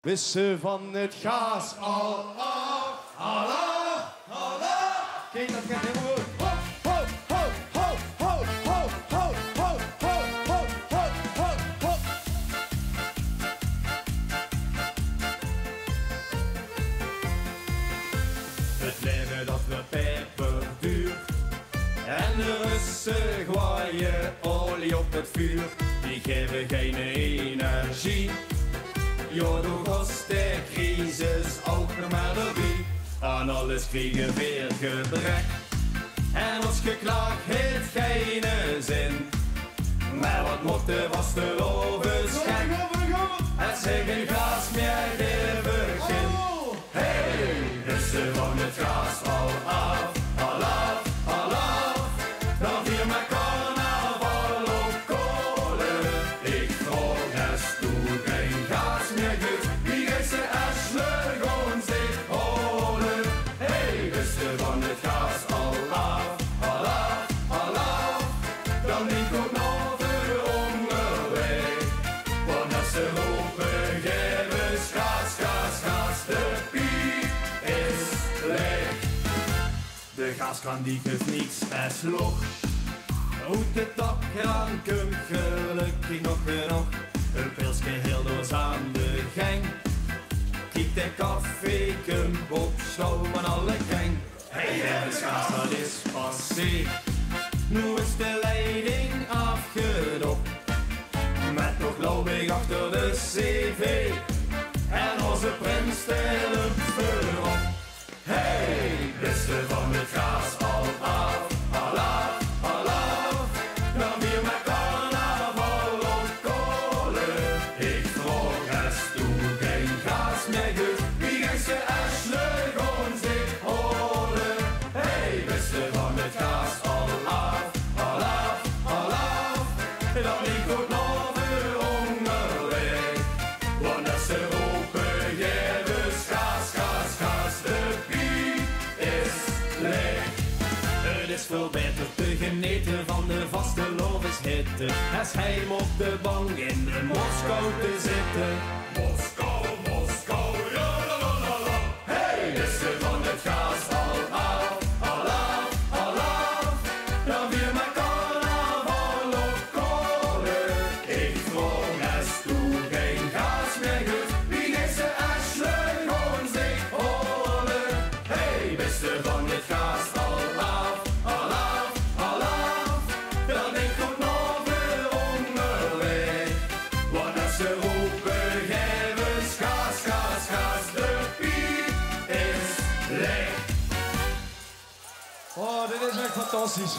Wissen van het Gaas al af, Alaaf, Alaaf. Kijk, dat gaat helemaal goed. Ho, ho, ho, ho, ho, ho, ho, ho, ho, ho, ho, ho, ho. Het leven dat peperduur en de Russen gooien olie op het vuur. Die geven geen energie. Jo, door was de crisis ook nog maar erbij. Aan alles kriegen weer gebrek. En als geklaagd heeft geen zin. Maar wat mochten was de overschek. Het zeggen Gaas meer de begin. Hey, Russen van het Gaas al af. Alaaf, Alaaf. Dan vier maar carnaval op kolen. Ik vroeg eens toe geen Gaas meer goed. Wie geeft ze heerlijk om zich holen? Hey, Russen van het Gaas al af. Alaaf, Alaaf. Dan denk ik nog weer onderweg. Want als ze roepen geven Gaas, Gaas, Gaas. De piep is leeg. De gaaskraan die geeft niets en sloeg. Hoe de tapkraan komt gelukkig nog genoeg. Een pilsje heel doos aan de gang. Kiek de koffie, kump op stoom en alle gang. Hey, de Gaas, dat is passé. Nu is de leiding afgedopt. Met nog lobby achter de cv. En onze prins stellen voorop. Hey, beste van het Gaas al af. Alaaf, Alaaf. Dan weer met carnaval op kolen. Ik vroeg eens toe geen Gaas meer goed. Wie geeft ze heerlijk om zich holen? Hey, beste van het Gaas al af. Alaaf, Alaaf. Dan ik ook nog weer onderweg. Want als ze roepen geven Gaas, Gaas, Gaas. De piep is leeg. Het is veel beter te genieten van de Vastelaoves hitte. Als hij op de bank in de Moskou te zitten. Moskou, Moskou, ja la la la la. Hey, Russen van het Gaas al af. Alaaf, Alaaf. Dan weer met carnaval op kolen. Ik vroeg eens toe geen Gaas meer goed. Wie geeft ze heerlijk om zich holen? Hey, beste van het Gaas al af. Alaaf, Alaaf. Dan denk ik ook nog weer onderweg. Want als ze roepen geven Gaas, Gaas, Gaas. De piep is leeg. Oh, dit is echt fantastisch.